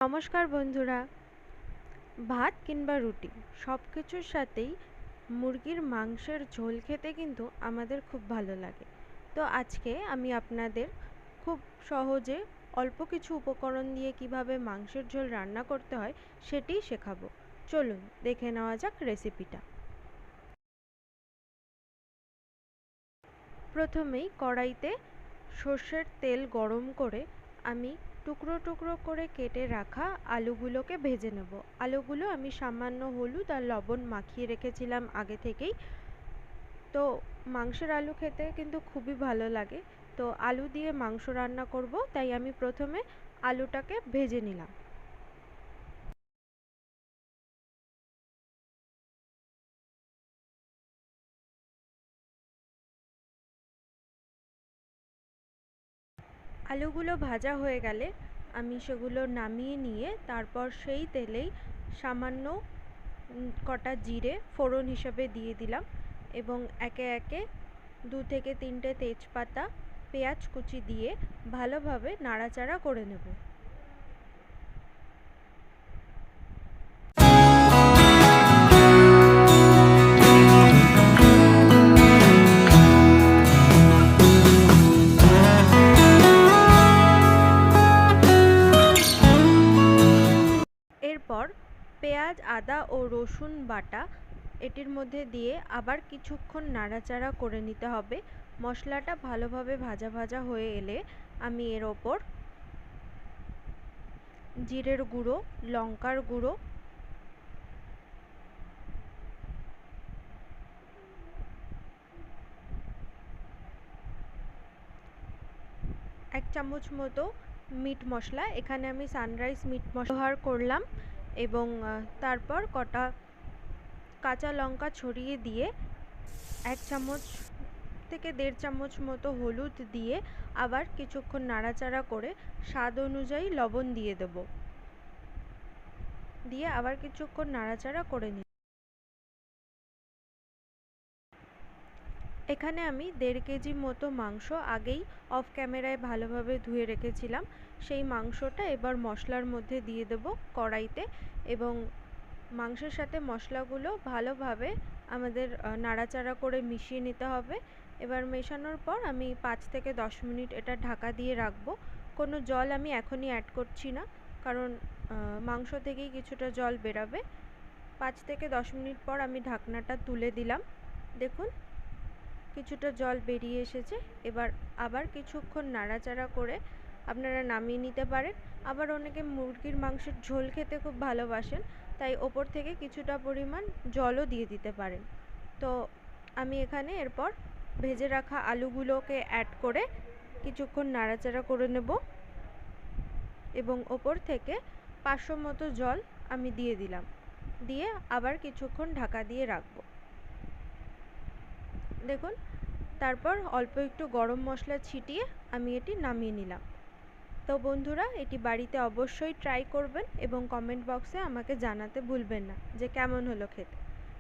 নমস্কার বন্ধুরা। ভাত কিংবা রুটি সব কিছুর সাথেই মুরগির মাংসের ঝোল খেতে কিন্তু আমাদের খুব ভালো লাগে। তো আজকে আমি আপনাদের খুব সহজে অল্প কিছু উপকরণ দিয়ে কিভাবে মাংসের ঝোল রান্না করতে হয় সেটিই শেখাবো। চলুন দেখে নেওয়া যাক রেসিপিটা। প্রথমেই কড়াইতে সর্ষের তেল গরম করে আমি টুকরো টুকরো করে কেটে রাখা আলুগুলোকে ভেজে নেব। আলুগুলো আমি সামান্য হলুদ আর লবণ মাখিয়ে রেখেছিলাম আগে থেকেই। তো মাংসের আলু খেতে কিন্তু খুবই ভালো লাগে। তো আলু দিয়ে মাংস রান্না করব, তাই আমি প্রথমে আলুটাকে ভেজে নিলাম। আলুগুলো ভাজা হয়ে গেলে আমি সেগুলো নামিয়ে নিয়ে তারপর সেই তেলেই সামান্য কটা জিরে ফোড়ন হিসাবে দিয়ে দিলাম এবং একে একে 2 থেকে 3টে তেজপাতা, পেঁয়াজ কুচি দিয়ে ভালোভাবে নাড়াচাড়া করে নেব। এরপর পেঁয়াজ, আদা ও রসুন বাটা এটির মধ্যে দিয়ে আবার কিছুক্ষণ নাড়াচাড়া করে নিতে হবে। মশলাটা ভালোভাবে ভাজা ভাজা হয়ে এলে আমি এর ওপর জিরের গুঁড়ো, লঙ্কার গুঁড়ো, এক চামচ মতো মিট মশলা, এখানে আমি সানরাইজ মিট মশলা ব্যবহার করলাম এবং তারপর কটা কাঁচা লঙ্কা ছড়িয়ে দিয়ে 1 চামচ থেকে 1.5 চামচ মতো হলুদ দিয়ে আবার কিছুক্ষণ নাড়াচাড়া করে স্বাদ অনুযায়ী লবণ দিয়ে দেব। দিয়ে আবার কিছুক্ষণ নাড়াচাড়া করে নিই। এখানে আমি 1.5 কেজি মতো মাংস আগেই অফ ক্যামেরায় ভালোভাবে ধুয়ে রেখেছিলাম। সেই মাংসটা এবার মশলার মধ্যে দিয়ে দেব কড়াইতে এবং মাংসের সাথে মশলাগুলো ভালোভাবে আমাদের নাড়াচাড়া করে মিশিয়ে নিতে হবে। এবার মেশানোর পর আমি 5 থেকে 10 মিনিট এটা ঢাকা দিয়ে রাখবো। কোনো জল আমি এখনই অ্যাড করছি না, কারণ মাংস থেকেই কিছুটা জল বেরাবে। 5 থেকে 10 মিনিট পর আমি ঢাকনাটা তুলে দিলাম। দেখুন কিছুটা জল বেরিয়ে এসেছে। এবার আবার কিছুক্ষণ নাড়াচাড়া করে আপনারা নামিয়ে নিতে পারেন। আবার অনেকে মুরগির মাংসের ঝোল খেতে খুব ভালোবাসেন, তাই ওপর থেকে কিছুটা পরিমাণ জলও দিয়ে দিতে পারেন। তো আমি এখানে এরপর ভেজে রাখা আলুগুলোকে অ্যাড করে কিছুক্ষণ নাড়াচাড়া করে নেব এবং ওপর থেকে 500 মতো জল আমি দিয়ে দিলাম। দিয়ে আবার কিছুক্ষণ ঢাকা দিয়ে রাখবো। দেখুন তারপর অল্প একটু গরম মশলা ছিটিয়ে আমি এটি নামিয়ে নিলাম। তো বন্ধুরা, এটি বাড়িতে অবশ্যই ট্রাই করবেন এবং কমেন্ট বক্সে আমাকে জানাতে ভুলবেন না যে কেমন হলো খেতে।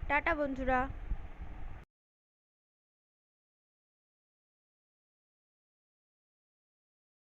টাটা বন্ধুরা।